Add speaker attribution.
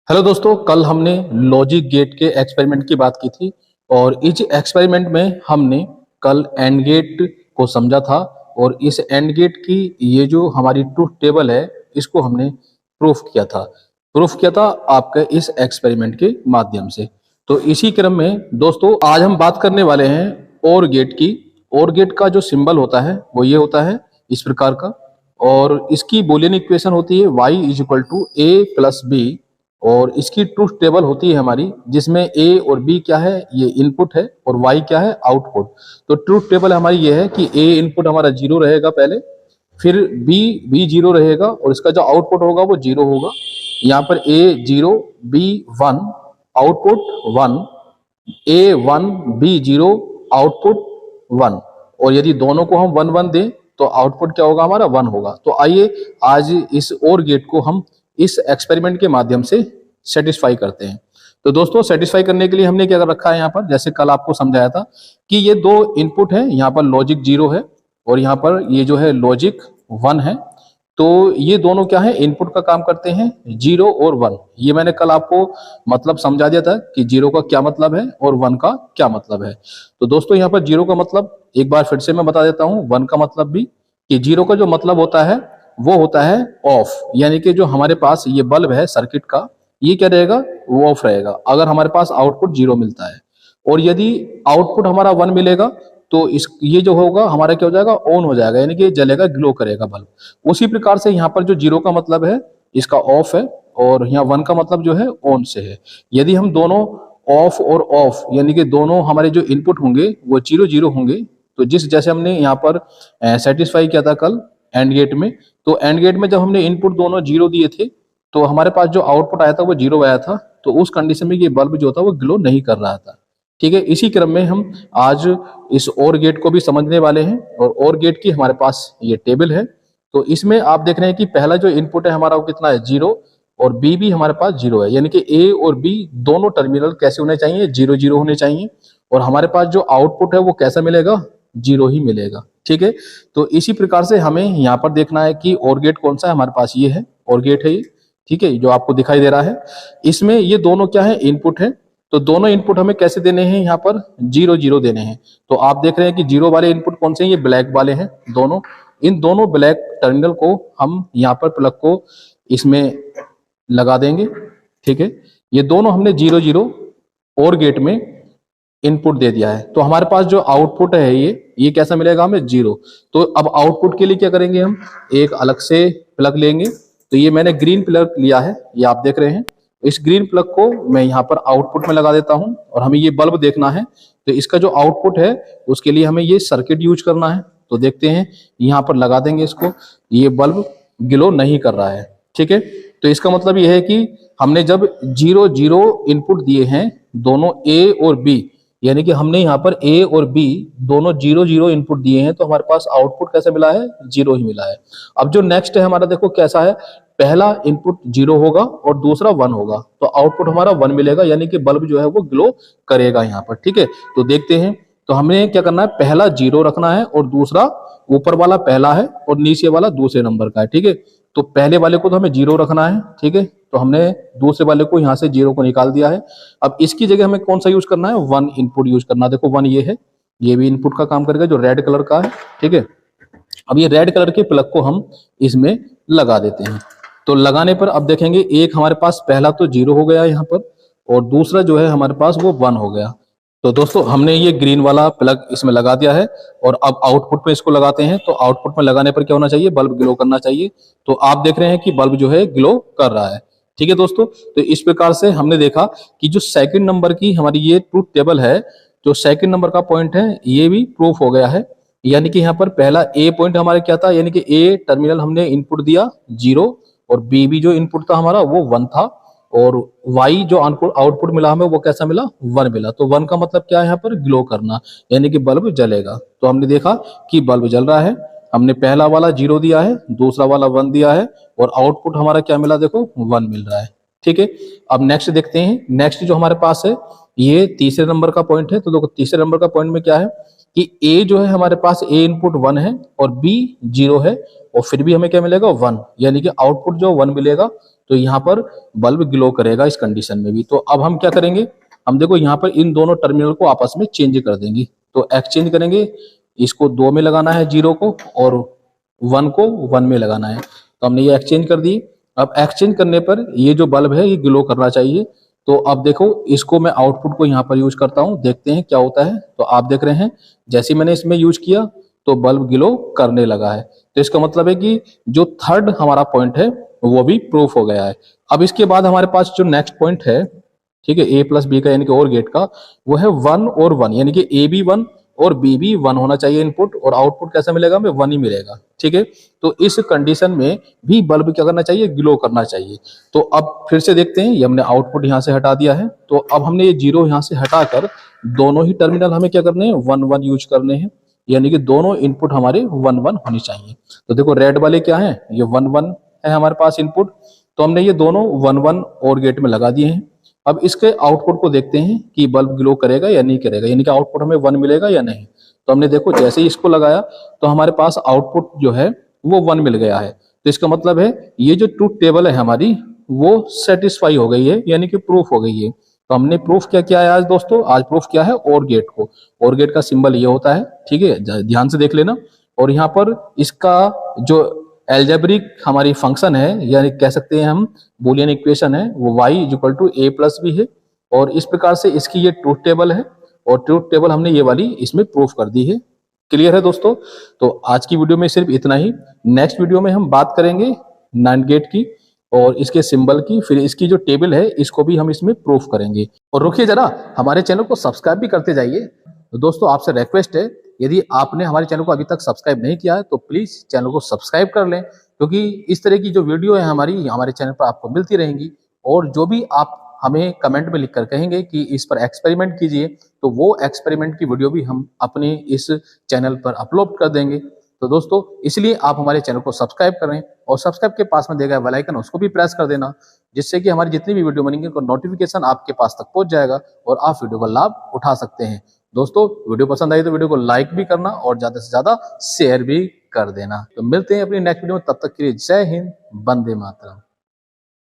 Speaker 1: Hello दोस्तों, कल हमने लॉजिक गेट के एक्सपेरिमेंट की बात की थी और इस एक्सपेरिमेंट में हमने कल एंड गेट को समझा था और इस एंड गेट की ये जो हमारी ट्रूथ टेबल है इसको हमने प्रूफ किया था आपके इस एक्सपेरिमेंट के माध्यम से। तो इसी क्रम में दोस्तों आज हम बात करने वाले हैं और गेट की। और गेट का जो सिंबल होता है वो ये होता है इस प्रकार का, और इसकी बूलियन इक्वेशन होती है y is equal to a plus b, और इसकी ट्रूथ टेबल होती है हमारी जिसमें ए और बी क्या है, ये इनपुट है, और वाई क्या है, आउटपुट। तो ट्रूथ टेबल हमारी ये है कि ए इनपुट हमारा जीरो रहेगा पहले, फिर बी जीरो रहेगा और इसका जो आउटपुट होगा वो जीरो होगा। यहाँ पर A zero B one, output one, A one B zero, output one. और यदि दोनों को हम वन वन दें तो आउटपुट क्या होगा, हमारा वन होगा। तो आइए आज इस और गेट को हम इस एक्सपेरिमेंट के माध्यम से सेटिस्फाई करते हैं। तो दोस्तों सेटिस्फाई करने के लिए हमने क्या कर रखा है, यहाँ पर जैसे कल आपको समझाया था कि ये दो इनपुट है, यहाँ पर लॉजिक जीरो है और यहाँ पर ये जो है लॉजिक वन है। तो ये दोनों क्या है, इनपुट का काम करते हैं, जीरो और वन। ये मैंने कल आपको मतलब समझा दिया था कि जीरो का क्या मतलब है और वन का क्या मतलब है। तो दोस्तों यहाँ पर जीरो का मतलब एक बार फिर से मैं बता देता हूँ, वन का मतलब भी, कि जीरो का जो मतलब होता है वो होता है ऑफ, यानी कि जो हमारे पास ये बल्ब है सर्किट का, ये क्या रहेगा, वो ऑफ रहेगा अगर हमारे पास आउटपुट जीरो मिलता है। और यदि आउटपुट हमारा वन मिलेगा तो इस ये जो होगा हमारा क्या हो जाएगा, ऑन हो जाएगा, यानी कि जलेगा, ग्लो करेगा बल्ब। उसी प्रकार से यहाँ पर जो जीरो का मतलब है इसका ऑफ है और यहाँ वन का मतलब जो है ऑन से है। यदि हम दोनों ऑफ और ऑफ यानी कि दोनों हमारे जो इनपुट होंगे वो जीरो जीरो होंगे, तो जिस जैसे हमने यहाँ पर सेटिस्फाई किया था कल एंड गेट में, तो एंड गेट में जब हमने इनपुट दोनों जीरो दिए थे तो हमारे पास जो आउटपुट आया था वो जीरो आया था। तो उस कंडीशन में ये बल्ब जो था वो ग्लो नहीं कर रहा था। ठीक है, इसी क्रम में हम आज इस और गेट को भी समझने वाले हैं। और गेट की हमारे पास ये टेबल है। तो इसमें आप देख रहे हैं कि पहला जो इनपुट है हमारा वो कितना है, जीरो, और बी भी हमारे पास जीरो है, यानी कि ए और बी दोनों टर्मिनल कैसे होने चाहिए, जीरो जीरो होने चाहिए। और हमारे पास जो आउटपुट है वो कैसा मिलेगा, जीरो ही मिलेगा। ठीक है, तो इसी प्रकार से हमें यहाँ पर देखना है कि और गेट कौन सा है, हमारे पास ये है और गेट है ये। ठीक है, जो आपको दिखाई दे रहा है इसमें ये दोनों क्या है, इनपुट है। तो दोनों इनपुट हमें कैसे देने हैं, यहाँ पर जीरो जीरो देने हैं। तो आप देख रहे हैं कि जीरो वाले इनपुट कौन से हैं, ये ब्लैक वाले हैं दोनों। इन दोनों ब्लैक टर्मिनल को हम यहाँ पर प्लग को इसमें लगा देंगे। ठीक है, ये दोनों हमने जीरो जीरो और गेट में इनपुट दे दिया है। तो हमारे पास जो आउटपुट है ये कैसा मिलेगा हमें, जीरो। तो अब आउटपुट के लिए क्या करेंगे, हम एक अलग से प्लग लेंगे। तो ये मैंने ग्रीन प्लग लिया है, ये आप देख रहे हैं। इस ग्रीन प्लग को मैं यहाँ पर आउटपुट में लगा देता हूँ और हमें ये बल्ब देखना है। तो इसका जो आउटपुट है उसके लिए हमें ये सर्किट यूज करना है। तो देखते हैं, यहाँ पर लगा देंगे इसको। ये बल्ब ग्लो नहीं कर रहा है। ठीक है, तो इसका मतलब ये है कि हमने जब जीरो जीरो इनपुट दिए हैं दोनों ए और बी, यानी कि हमने यहाँ पर ए और बी दोनों जीरो जीरो इनपुट दिए हैं, तो हमारे पास आउटपुट कैसे मिला है, जीरो ही मिला है। अब जो नेक्स्ट है हमारा, देखो कैसा है, पहला इनपुट जीरो होगा और दूसरा वन होगा, तो आउटपुट हमारा वन मिलेगा, यानी कि बल्ब जो है वो ग्लो करेगा यहाँ पर। ठीक है, तो देखते हैं। तो हमें क्या करना है, पहला जीरो रखना है और दूसरा, ऊपर वाला पहला है और नीचे वाला दूसरे नंबर का है। ठीक है, तो पहले वाले को तो हमें जीरो रखना है। ठीक है, तो हमने दूसरे वाले को यहाँ से जीरो को निकाल दिया है। अब इसकी जगह हमें कौन सा यूज करना है, वन इनपुट यूज करना है। देखो वन ये है, ये भी इनपुट का काम करेगा जो रेड कलर का है। ठीक है, अब ये रेड कलर के प्लग को हम इसमें लगा देते हैं। तो लगाने पर अब देखेंगे, एक हमारे पास पहला तो जीरो हो गया यहाँ पर और दूसरा जो है हमारे पास वो वन हो गया। तो दोस्तों हमने ये ग्रीन वाला प्लग इसमें लगा दिया है और अब आउटपुट में इसको लगाते हैं। तो आउटपुट में लगाने पर क्या होना चाहिए, बल्ब ग्लो करना चाहिए। तो आप देख रहे हैं कि बल्ब जो है ग्लो कर रहा है। ठीक है दोस्तों, तो इस प्रकार से हमने देखा कि जो सेकंड नंबर की हमारी ये ट्रूथ टेबल है, जो सेकंड नंबर का पॉइंट है ये भी प्रूफ हो गया है। यानी कि यहाँ पर पहला ए पॉइंट हमारा क्या था, यानी कि ए टर्मिनल हमने इनपुट दिया जीरो और बी भी जो इनपुट था हमारा वो वन था, और वाई जो आउटपुट मिला हमें वो कैसा मिला, वन मिला। तो वन का मतलब क्या है, यहाँ पर ग्लो करना, यानी कि बल्ब जलेगा। तो हमने देखा कि बल्ब जल रहा है। हमने पहला वाला जीरो दिया है, दूसरा वाला वन दिया है और आउटपुट हमारा क्या मिला, देखो वन मिल रहा है। ठीक है, अब नेक्स्ट देखते हैं। नेक्स्ट जो हमारे पास है ये तीसरे नंबर का पॉइंट है। तो देखो तीसरे नंबर का पॉइंट में क्या है कि ए जो है हमारे पास ए इनपुट 1 है और बी 0 है, और फिर भी हमें क्या मिलेगा 1, यानी कि आउटपुट जो 1 मिलेगा। तो यहाँ पर बल्ब ग्लो करेगा इस कंडीशन में भी। तो अब हम क्या करेंगे, हम देखो यहाँ पर इन दोनों टर्मिनल को आपस में चेंज कर देंगे। तो एक्सचेंज करेंगे, इसको 2 में लगाना है 0 को, और 1 को 1 में लगाना है। तो हमने ये एक्सचेंज कर दी। अब एक्सचेंज करने पर ये जो बल्ब है ये ग्लो करना चाहिए। तो अब देखो इसको मैं आउटपुट को यहाँ पर यूज करता हूँ, देखते हैं क्या होता है। तो आप देख रहे हैं जैसे ही मैंने इसमें यूज किया तो बल्ब ग्लो करने लगा है। तो इसका मतलब है कि जो थर्ड हमारा पॉइंट है वो भी प्रूफ हो गया है। अब इसके बाद हमारे पास जो नेक्स्ट पॉइंट है, ठीक है, ए प्लस बी का यानी कि और गेट का, वो है 1 और 1, यानी कि ए भी 1 और बी भी 1 होना चाहिए इनपुट, और आउटपुट कैसा मिलेगा हमें 1 ही मिलेगा। ठीक है, तो इस कंडीशन में भी बल्ब क्या करना चाहिए, ग्लो करना चाहिए। तो अब फिर से देखते हैं, ये हमने आउटपुट यहाँ से हटा दिया है। तो अब हमने ये 0 यहाँ से हटाकर दोनों ही टर्मिनल हमें क्या करने हैं, 1 1 यूज करने हैं, यानी कि दोनों इनपुट हमारे 1 1 होनी चाहिए। तो देखो रेड वाले क्या है, ये 1 1 है हमारे पास इनपुट। तो हमने ये दोनों 1 1 और गेट में लगा दिए हैं। अब इसके आउटपुट को देखते हैं कि बल्ब ग्लो करेगा या नहीं करेगा, यानी कि आउटपुट हमें 1 मिलेगा या नहीं। तो हमने देखो जैसे ही इसको लगाया तो हमारे पास आउटपुट जो है वो 1 मिल गया है। तो इसका मतलब है ये जो ट्रूथ टेबल है हमारी वो सेटिस्फाई हो गई है, यानी कि प्रूफ हो गई है। तो हमने प्रूफ क्या किया है आज दोस्तों, आज प्रूफ किया है और गेट को। और गेट का सिंबल ये होता है, ठीक है, ध्यान से देख लेना। और यहाँ पर इसका जो एल्जेब्रिक हमारी फंक्शन है, यानी कह सकते हैं हम बूलियन इक्वेशन है, वो y equal to a plus b है। और इस प्रकार से इसकी ये ट्रूथ टेबल है, और ट्रूथ टेबल हमने ये वाली इसमें प्रूफ कर दी है। क्लियर है दोस्तों। तो आज की वीडियो में सिर्फ इतना ही। नेक्स्ट वीडियो में हम बात करेंगे नैंड गेट की और इसके सिंबल की, फिर इसकी जो टेबल है इसको भी हम इसमें प्रूफ करेंगे। और रुकिए जरा, हमारे चैनल को सब्सक्राइब भी करते जाइए। तो दोस्तों आपसे रिक्वेस्ट है, यदि आपने हमारे चैनल को अभी तक सब्सक्राइब नहीं किया है तो प्लीज चैनल को सब्सक्राइब कर लें, क्योंकि इस तरह की जो वीडियो है हमारी हमारे चैनल पर आपको मिलती रहेंगी। और जो भी आप हमें कमेंट में लिखकर कहेंगे कि इस पर एक्सपेरिमेंट कीजिए, तो वो एक्सपेरिमेंट की वीडियो भी हम अपने इस चैनल पर अपलोड कर देंगे। तो दोस्तों इसलिए आप हमारे चैनल को सब्सक्राइब करें, और सब्सक्राइब के पास में दिया गया बेल आइकन उसको भी प्रेस कर देना, जिससे कि हमारी जितनी भी वीडियो बनेंगी उनका नोटिफिकेशन आपके पास तक पहुंच जाएगा और आप वीडियो का लाभ उठा सकते हैं। दोस्तों वीडियो पसंद आई तो वीडियो को लाइक भी करना और ज्यादा से ज्यादा शेयर भी कर देना। तो मिलते हैं अपनी नेक्स्ट वीडियो में, तब तक के लिए जय हिंद, वंदे मातरम।